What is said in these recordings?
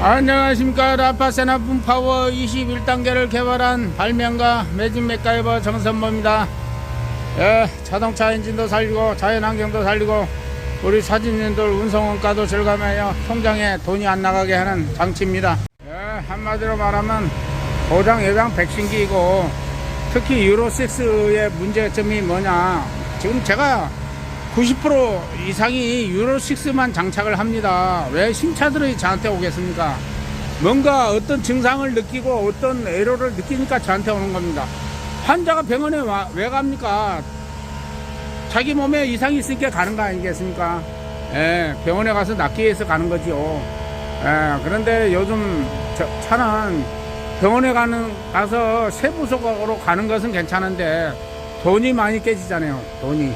안녕하십니까. 라파세나 분파워 21단계를 개발한 발명가 매직 맥가이버 정선모입니다. 예, 자동차 엔진도 살리고 자연환경도 살리고 우리 사진인들 운송원가도 절감하여 통장에 돈이 안 나가게 하는 장치입니다. 예, 한마디로 말하면 고장 예방 백신기이고, 특히 유로6의 문제점이 뭐냐, 지금 제가 90% 이상이 유로6만 장착을 합니다. 왜 신차들이 저한테 오겠습니까? 뭔가 어떤 증상을 느끼고 어떤 에러를 느끼니까 저한테 오는 겁니다. 환자가 병원에 왜 갑니까? 자기 몸에 이상이 있으니까 가는 거 아니겠습니까? 예, 병원에 가서 낫기 위해서 가는 거지요. 예, 그런데 요즘 차는 병원에 가서 세부소각으로 가는 것은 괜찮은데 돈이 많이 깨지잖아요. 돈이.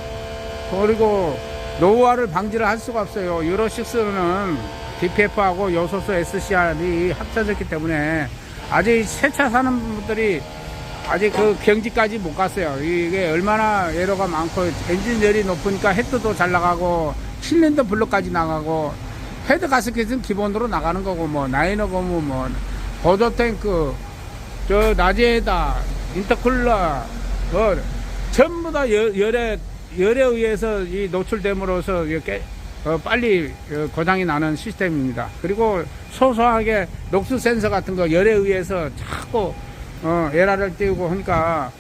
그리고 노후화를 방지를 할 수가 없어요. 유로6는 DPF하고 요소수 SCR이 합쳐졌기 때문에 아직 새 차 사는 분들이 아직 그 경지까지 못 갔어요. 이게 얼마나 에러가 많고, 엔진열이 높으니까 헤드도 잘 나가고 실린더 블록까지 나가고, 헤드 가스켓은 기본으로 나가는 거고, 뭐 나이너 고무, 뭐 보조탱크, 저 나제에다 인터쿨러, 뭐 전부 다 열에 의해서 이 노출됨으로써 이렇게 빨리 고장이 나는 시스템입니다. 그리고 소소하게 녹수 센서 같은 거 열에 의해서 자꾸 에러를 띄우고 하니까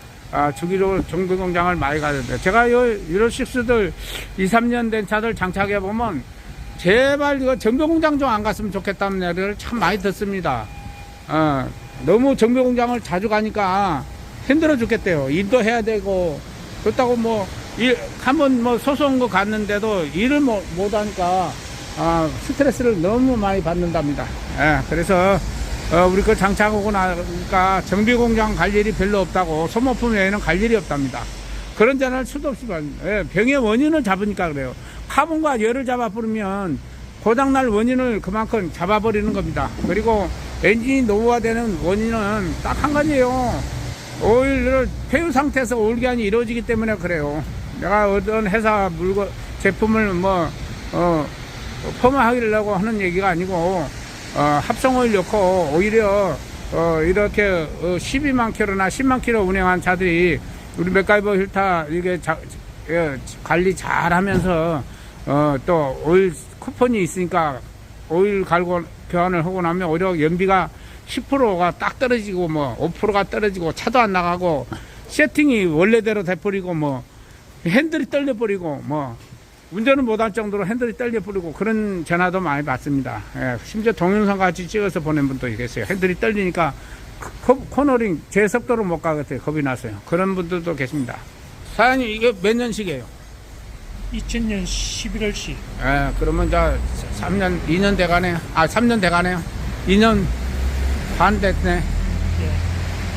주기적으로 정비공장을 많이 가야 돼요. 제가 유로6들 2, 3년 된 차들 장착해 보면 제발 이거 정비공장 좀 안 갔으면 좋겠다는 얘기를 참 많이 듣습니다. 너무 정비공장을 자주 가니까 힘들어 죽겠대요. 일도 해야 되고, 그렇다고 뭐 한번 뭐 소소한 거 갔는데도 일을 못 하니까 스트레스를 너무 많이 받는답니다. 예, 그래서 우리 거 장착하고 나니까 정비공장 갈 일이 별로 없다고, 소모품 외에는 갈 일이 없답니다. 그런 데는 수도 없이 병의 원인을 잡으니까 그래요. 카본과 열을 잡아버리면 고장날 원인을 그만큼 잡아버리는 겁니다. 그리고 엔진이 노후화되는 원인은 딱 한 가지예요. 오일을 폐유 상태에서 오일기한이 이루어지기 때문에 그래요. 내가 어떤 회사 제품을 펌하려고 하는 얘기가 아니고, 합성오일 넣고 오히려 이렇게 12만 킬로나 10만 킬로 운행한 차들이 우리 맥가이버 힐타 이게 관리 잘 하면서 또 오일 쿠폰이 있으니까 오일 갈고 교환을 하고 나면 오히려 연비가 10%가 딱 떨어지고, 뭐 5%가 떨어지고, 차도 안 나가고, 세팅이 원래대로 돼버리고, 뭐 핸들이 떨려버리고, 뭐 운전을 못할 정도로 핸들이 떨려버리고, 그런 전화도 많이 받습니다. 예, 심지어 동영상 같이 찍어서 보낸 분도 계세요. 핸들이 떨리니까 코너링 제 속도로 못 가겠어요. 겁이 났어요. 그런 분들도 계십니다. 사장님, 이게 몇 년식이에요? 2000년 11월식. 예, 그러면 자 2년 돼가네요. 3년 돼가네요. 2년 반 됐네.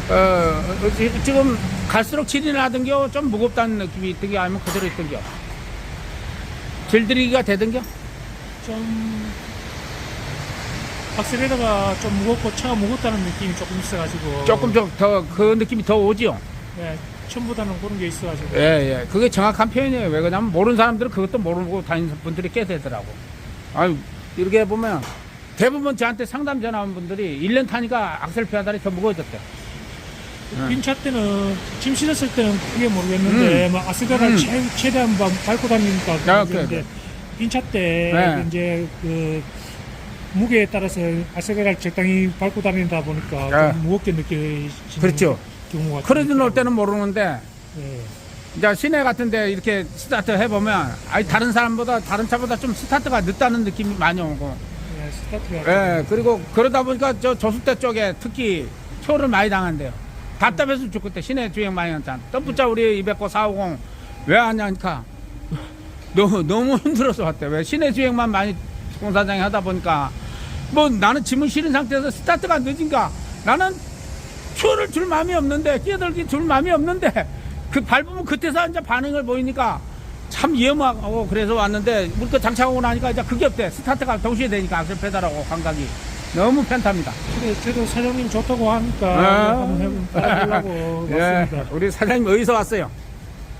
예. 지금 갈수록 질이 나던겨? 좀 무겁다는 느낌이 있던겨? 아니면 그대로 있던겨? 질들이기가 되던겨? 좀 박스레더가 좀 무겁고 차가 무겁다는 느낌이 조금 있어가지고. 조금 더 그 느낌이 더 오지요? 예, 처음보다는 그런 게 있어가지고. 예. 그게 정확한 표현이에요. 왜 그러냐면 모르는 사람들은 그것도 모르고 다니는 분들이 꽤 되더라고. 아유, 이렇게 보면 대부분 저한테 상담 전화 온 분들이 1년 타니까 악셀 페달이 더 무거워졌대요. 빈차 때는 짐 실었을 때는 그게 모르겠는데 막 아스가를 최대한 밟고 다니니까 그런데 빈차 때 네. 이제 그 무게에 따라서 아스가를 적당히 밟고 다니다 보니까 좀 무겁게 느껴지는 그렇죠. 경우가. 크루즈 놓을 때는 모르는데, 예. 이제 시내 같은데 이렇게 스타트 해보면 다른 차보다 좀 스타트가 늦다는 느낌이 많이 오고, 예, 스타트가. 예, 그리고 그러다 보니까 저 조수대 쪽에 특히 초를 많이 당한대요. 답답해서 죽겠대. 시내 주행 많이 한잖아. 덤프차 우리 200고 450 왜 하냐니까 너무 힘들어서 왔대. 왜 시내 주행만 많이 공사장에 하다 보니까, 뭐 나는 짐을 실은 상태에서 스타트가 늦으니까 나는 추월을 줄 마음이 없는데, 끼어들기 줄 마음이 없는데, 그 밟으면 그때서 이제 반응을 보이니까 참 위험하고, 그래서 왔는데 물거 장착하고 나니까 이제 그게 없대. 스타트가 동시에 되니까 악셀 페달하고 감각이 너무 편합니다. 그래, 저도 사장님 좋다고 하니까 한번 해보려고 왔습니다. 예, 우리 사장님 어디서 왔어요?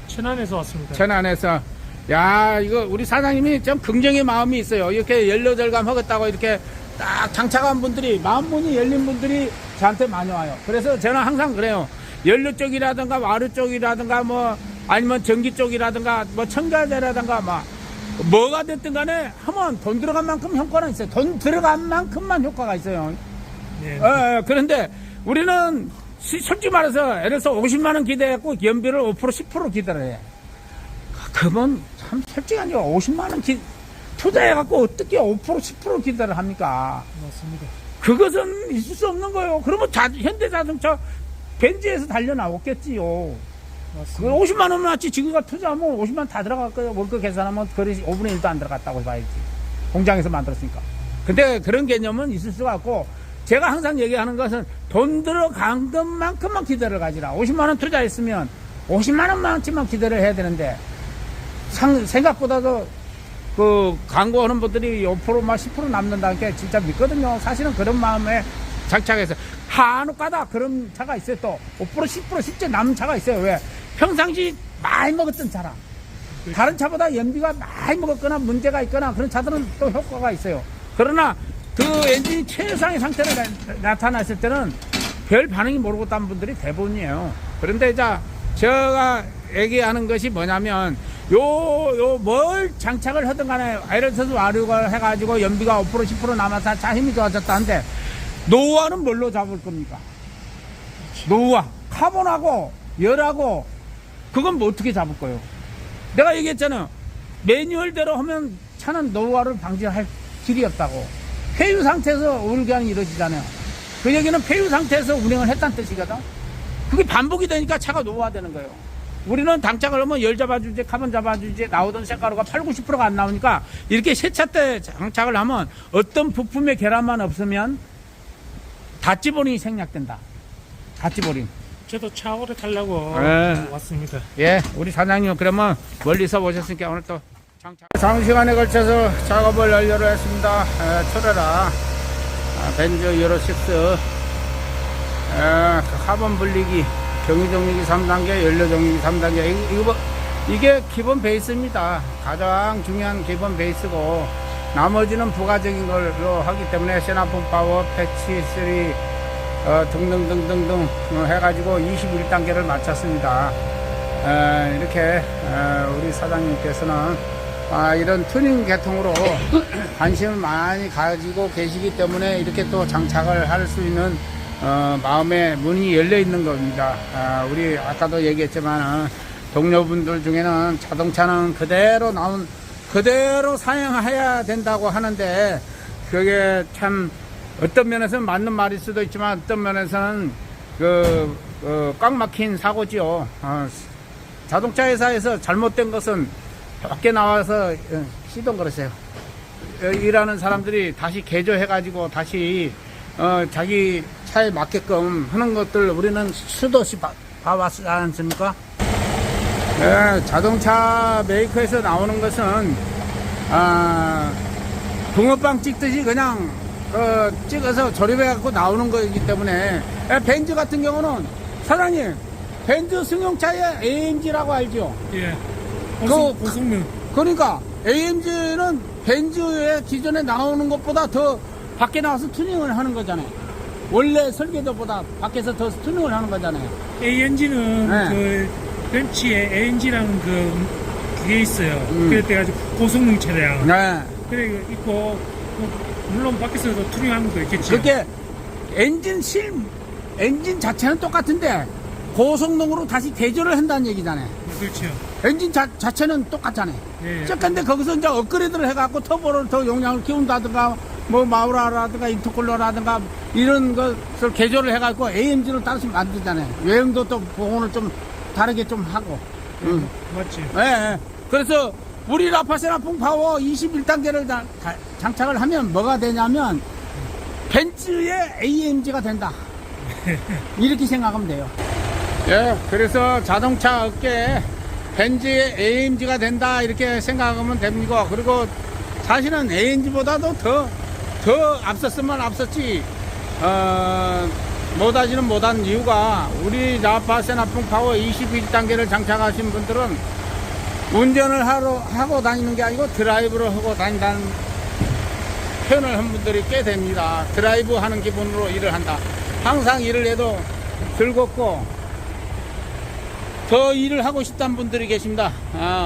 천안에서 왔습니다. 천안에서. 야, 이거 우리 사장님이 좀 긍정의 마음이 있어요. 이렇게 연료 절감 하겠다고 이렇게 딱 장착한 분들이, 마음문이 열린 분들이 저한테 많이 와요. 그래서 저는 항상 그래요. 연료 쪽이라든가 와류 쪽이라든가 뭐 아니면 전기 쪽이라든가 뭐 첨가제라든가 뭐가 됐든 간에 하면 돈 들어간 만큼 효과는 있어요. 돈 들어간 만큼만 효과가 있어요. 네. 그런데 우리는 솔직히 말해서 예를 들어서 50만 원 기대했고 연비를 5% 10% 기대를 해. 그건 참 솔직히 아니고 50만 원 투자해갖고 어떻게 5% 10% 기대를 합니까? 맞습니다. 그것은 있을 수 없는 거예요. 그러면 현대자동차 벤츠에서 달려 나왔겠지요. 맞습니다. 50만 원만 치 지금가 투자하면 50만 다 들어갈 거예요. 월급 계산하면 거의 5분의 1도 안 들어갔다고 봐야지. 공장에서 만들었으니까. 근데 그런 개념은 있을 수가 없고, 제가 항상 얘기하는 것은 돈 들어간 것만큼만 기대를 가지라. 50만 원 투자했으면 50만 원만치만 기대를 해야 되는데, 생각보다도 그 광고하는 분들이 5%막 10% 남는다는 게 진짜 믿거든요. 사실은 그런 마음에 장착해서 한우가다 그런 차가 있어요. 또 5% 10% 실제 남은 차가 있어요. 왜? 평상시 많이 먹었던 차라. 다른 차보다 연비가 많이 먹었거나 문제가 있거나 그런 차들은 또 효과가 있어요. 그러나 그 엔진이 최상의 상태로 나타났을 때는 별 반응이 모르고 딴 분들이 대부분이에요. 그런데 제가 얘기하는 것이 뭐냐면 뭘 장착을 하든 간에 예를 들어서 와류가 해가지고 연비가 5% 10% 남아서 차 힘이 좋아졌다 한데, 노후화는 뭘로 잡을 겁니까? 노후화 카본하고 열하고 그건 뭐 어떻게 잡을 거예요? 내가 얘기했잖아요. 매뉴얼대로 하면 차는 노후화를 방지할 길이 없다고. 폐유 상태에서 오일교환이 이루어지잖아요. 그 얘기는 폐유 상태에서 운행을 했다는 뜻이거든. 그게 반복이 되니까 차가 노후화되는 거예요. 우리는 당장을 하면 열 잡아주지, 카본 잡아주지, 나오던 쇳가루가 80, 90%가 안 나오니까, 이렇게 새 차 때 장착을 하면 어떤 부품의 결함만 없으면 다찌보링이 생략된다. 다찌보링. 저도 차 오래 타려고 네. 왔습니다. 예, 우리 사장님 그러면 멀리서 오셨으니까 오늘 또 장시간에 걸쳐서 작업을 완료를 했습니다. 토레라 벤츠 유로6 카본 분리기, 경유정리기 3단계, 연료정리기 3단계. 이게 기본 베이스입니다. 가장 중요한 기본 베이스고, 나머지는 부가적인 걸로 하기 때문에 세나풍 파워, 패치 3 등등등등등 해가지고 21단계를 마쳤습니다. 이렇게 우리 사장님께서는 이런 튜닝 계통으로 관심을 많이 가지고 계시기 때문에 이렇게 또 장착을 할 수 있는 마음의 문이 열려 있는 겁니다. 우리 아까도 얘기했지만 동료분들 중에는 자동차는 그대로 사용해야 된다고 하는데, 그게 참 어떤 면에서는 맞는 말일 수도 있지만 어떤 면에서는 꽉 막힌 사고지요. 자동차 회사에서 잘못된 것은 밖에 나와서 시동 걸으세요. 일하는 사람들이 다시 개조해가지고 다시 자기 차에 맞게끔 하는 것들 우리는 수도 없이 봐왔지 않습니까? 자동차 메이커에서 나오는 것은 붕어빵 찍듯이 그냥 찍어서 조립해갖고 나오는 거이기 때문에, 벤츠 같은 경우는 사장님, 벤츠 승용차의 AMG라고 알죠? 예. 고성능. 그러니까 AMG는 벤츠의 기존에 나오는 것보다 더 밖에 나와서 튜닝을 하는 거잖아요. 원래 설계도보다 밖에서 더 튜닝을 하는 거잖아요. ANG는 그 벤츠에 ANG라는 그게 있어요. 그래가지고 고성능 차량. 네. 그래 있고, 물론 밖에서도 튜닝하는 것도 있겠지. 그게 엔진 자체는 똑같은데 고성능으로 다시 개조를 한다는 얘기잖아요. 그렇죠. 엔진 자체는 똑같잖아요. 예. 근데 거기서 이제 업그레이드를 해갖고 터보를 더 용량을 키운다든가, 뭐 마우라라든가 인터쿨러라든가 이런 것을 개조를 해갖고 AMG를 따로 만들잖아요. 외형도 또 보온을 좀 다르게 좀 하고. 맞지. 예. 그래서 우리 라파세나풍 파워 21단계를 장착을 하면 뭐가 되냐면 벤츠의 AMG가 된다. 이렇게 생각하면 돼요. 예, 그래서 자동차 업계에 벤츠의 AMG가 된다 이렇게 생각하면 됩니다. 그리고 사실은 AMG보다도 더 앞섰으면 앞섰지, 못하지는 못한 이유가, 우리 라파세나풍 파워 21단계를 장착하신 분들은 운전을 하고 다니는 게 아니고 드라이브를 하고 다닌다는 표현을 한 분들이 꽤 됩니다. 드라이브 하는 기분으로 일을 한다. 항상 일을 해도 즐겁고 더 일을 하고 싶다는 분들이 계십니다.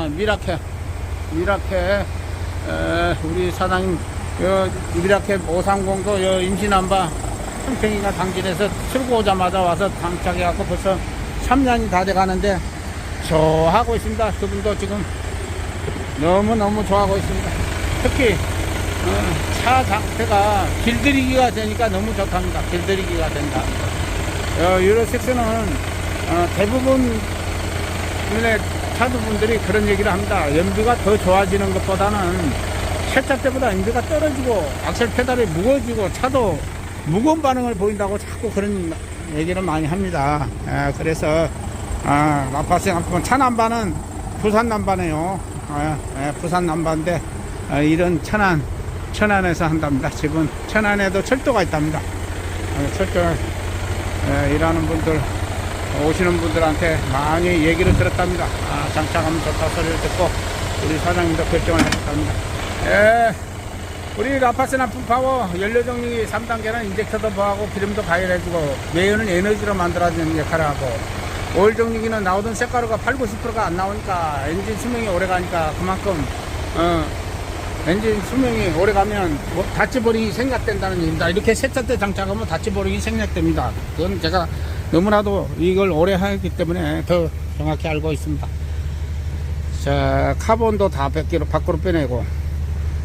미라켓 우리 사장님 미라켓 530도 임신한바 평평이가 당진에서 출고 오자마자 와서 장착해갖고 벌써 3년이 다 돼가는데 좋아하고 있습니다. 그분도 지금 너무너무 좋아하고 있습니다. 특히 차 상태가 길들이기가 되니까 너무 좋답니다. 길들이기가 된다. 유로6는 대부분 국내 차주분들이 그런 얘기를 합니다. 연비가 더 좋아지는 것보다는 세차 때보다 연비가 떨어지고 악셀 페달이 무거워지고 차도 무거운 반응을 보인다고 자꾸 그런 얘기를 많이 합니다. 그래서 라파스 차 남바는 부산 남바네요. 부산 남바인데 이런 천안에서 한답니다. 지금 천안에도 철도가 있답니다. 철도 일하는 분들 오시는 분들한테 많이 얘기를 들었답니다. 장착하면 좋다 소리를 듣고 우리 사장님도 결정을 하셨답니다. 우리 라파스 나품 파워 연료정리 3단계는 인젝터도 뭐하고 기름도 가열해주고 매연은 에너지로 만들어주는 역할을 하고 오일 정리기는 나오던 색가루가 80~90%가 안 나오니까 엔진 수명이 오래 가니까 그만큼 엔진 수명이 오래 가면 다치버링이 생략된다는 얘기입니다. 이렇게 세차 때 장착하면 다치버링이 생략됩니다. 그건 제가 너무나도 이걸 오래 하기 때문에 더 정확히 알고 있습니다. 자, 카본도 다 100kg 밖으로 빼내고,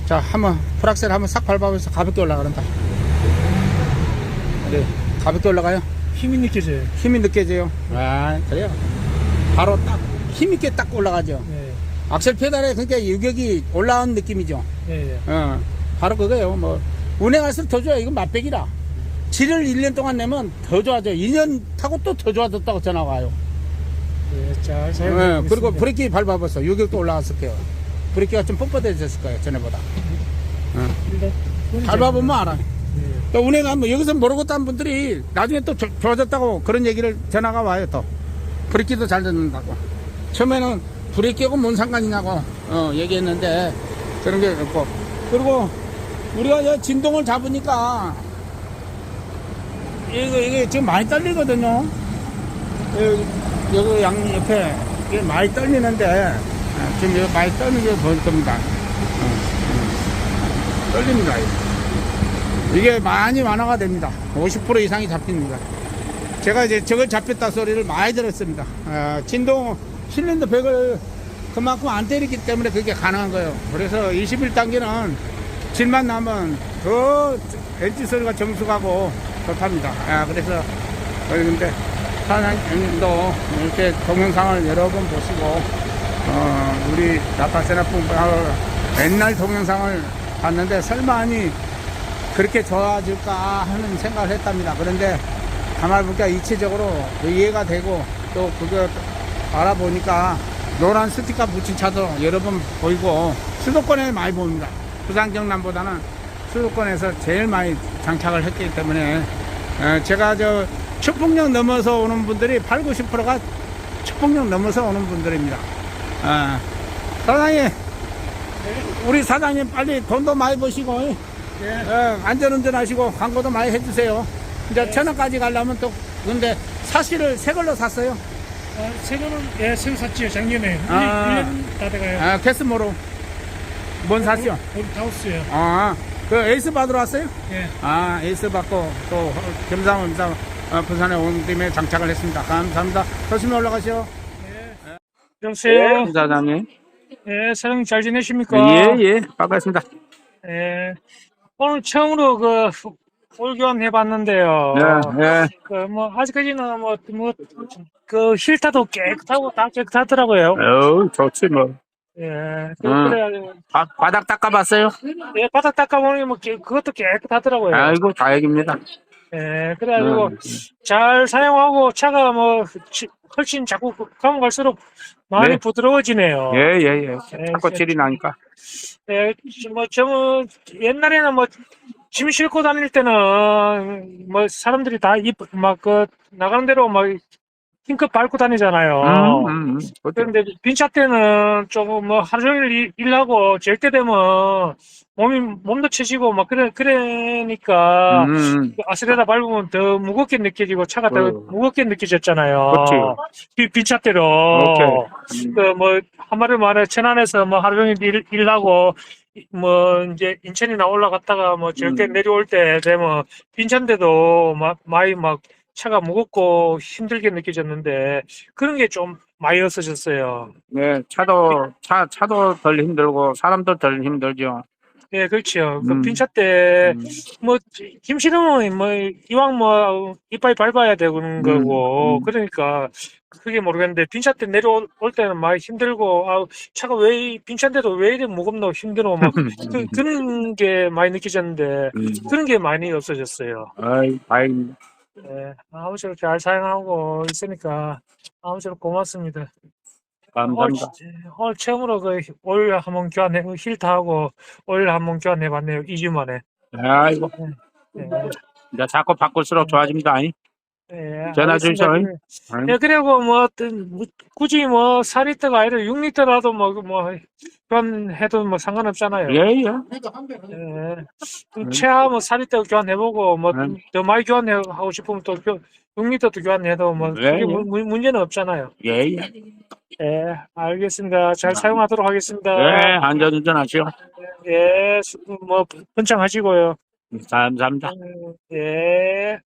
자, 한번 풀악셀 한번 싹 밟아보면서 가볍게 올라가는다. 네, 가볍게 올라가요. 힘이 느껴져요. 힘이 느껴져요. 그래요. 바로 딱 힘있게 딱 올라가죠. 네. 악셀 페달에 그러니까 유격이 올라온 느낌이죠. 네. 바로 그거예요. 뭐 운행할수록 더 좋아요. 이건 맛백이라. 질을 1년 동안 내면 더 좋아져. 2년 타고 또 더 좋아졌다고 전화가 와요. 네, 잘 사용하고 그리고 있습니다. 브레이크 밟아봤어. 유격도 올라갔을 거예요. 브레이크가 좀 뻣뻣해졌을 거예요. 전에보다. 밟아보면 알아. 네. 또 운행하면 여기서 모르고 딴 분들이 나중에 또 좋아졌다고 그런 얘기를 전화가 와요. 또 브레이크도 잘 듣는다고. 처음에는 브레이크하고 뭔 상관이냐고 얘기했는데 그런 게 없고, 그리고 우리가 진동을 잡으니까 이게 지금 많이 떨리거든요. 여기 양 옆에 이게 많이 떨리는데 지금 여기 많이 떨리는 게 보일 겁니다. 떨립니다. 이게 많이 완화가 됩니다. 50% 이상이 잡힙니다. 제가 이제 저걸 잡혔다 소리를 많이 들었습니다. 진동 실린더 벽을 그만큼 안 때리기 때문에 그게 가능한 거예요. 그래서 21단계는 질만 나면 더 엔진 소리가 정숙하고 좋답니다. 그래서 근데 사장님도 이렇게 동영상을 여러 번 보시고 우리 라파세나품 옛날 동영상을 봤는데 설마니 그렇게 좋아질까 하는 생각을 했답니다. 그런데 가만히 보니까 이체적으로 이해가 되고 또 그거 알아보니까 노란 스티커 붙인 차도 여러 번 보이고 수도권에 많이 보입니다. 부산 경남보다는 수도권에서 제일 많이 장착을 했기 때문에 제가 저 축풍역 넘어서 오는 분들이 80~90%가 축풍역 넘어서 오는 분들입니다. 사장님, 우리 사장님 빨리 돈도 많이 버시고 안전운전 하시고 광고도 많이 해주세요. 이제 천안까지 가려면 또 근데 사실을 새 걸로 샀어요. 새 거는 새거 샀지요. 작년에 1년 다 돼가요. 캐스모로 뭔 샀죠? 우리 타우스요. 그 에이스 받으러 왔어요? 예. 에이스 받고 또 겸사겸사 부산에 온 김에 장착을 했습니다. 감사합니다. 조심히 올라가시오. 여보세요. 사장님. 예, 사장님 잘 지내십니까? 예, 반갑습니다. 예. 오늘 처음으로 올 교환 해봤는데요. 예. 아직까지는 그 힐타도 깨끗하고 다 깨끗하더라고요. 좋지 뭐. 예. 그래가지고, 바닥 닦아봤어요? 예, 바닥 닦아보니 그것도 깨끗하더라고요. 아이고, 다행입니다. 예, 그래가지고 잘 사용하고 차가 훨씬 자꾸 가면 갈수록 많이 네. 부드러워지네요. 예. 자꾸 질이 나니까. 예, 저는 옛날에는 짐 싣고 다닐 때는 사람들이 다 나가는 대로 힘껏 밟고 다니잖아요. 그렇죠. 그런데 빈차 때는 조금 뭐 하루 종일 일하고 젤 때 되면 몸도 처지고 막 그러니까 음, 아스레나 밟으면 더 무겁게 느껴지고 차가 더 어, 무겁게 그렇지. 느껴졌잖아요. 빈차 오케이. 때로 그 뭐 한마디로 말해 천안에서 뭐 하루 종일 일하고 뭐 이제 인천이나 올라갔다가 뭐 절대 내려올 때 되면 빈차인데도 많이 막 차가 무겁고 힘들게 느껴졌는데 그런 게 좀 많이 없어졌어요. 네, 차도 덜 힘들고, 사람도 덜 힘들죠. 예, 그렇죠. 그 음, 빈차 때, 음, 뭐, 김 씨름은 뭐, 이왕 뭐, 이빨 밟아야 되는 거고, 음. 그러니까, 그게 모르겠는데, 빈차 때 내려올 때는 많이 힘들고, 차가 왜, 빈차인데도 왜 이래 무겁노, 힘드노, 막, 그런 게 많이 느껴졌는데, 그런 게 많이 없어졌어요. 아이, 다행입니다. 예, 아무쪼록 잘 사용하고 있으니까, 아무쪼록 고맙습니다. 오늘, 감사합니다. 오늘 처음으로 오일 한번 힐트하고 오일 한번 교환해봤네요. 2주 만에. 아이고, 예, 예, 이제 자꾸 바꿀수록 좋아집니다. 아이. 예, 전화 알겠습니다. 주셔. 예, 그리고 뭐, 굳이 뭐, 4리터가 아니라 6리터라도 교환해도 뭐 상관없잖아요. 예, 예. 예, 최하 뭐 4리터 교환해보고, 뭐, 음. 더 많이 교환하고 싶으면 또 6리터도 교환해도 뭐, 예, 그게 예. 문제는 없잖아요. 예, 예. 예, 알겠습니다. 잘 사용하도록 하겠습니다. 예, 안전운전 하시오. 예, 뭐, 번창하시고요. 감사합니다. 예.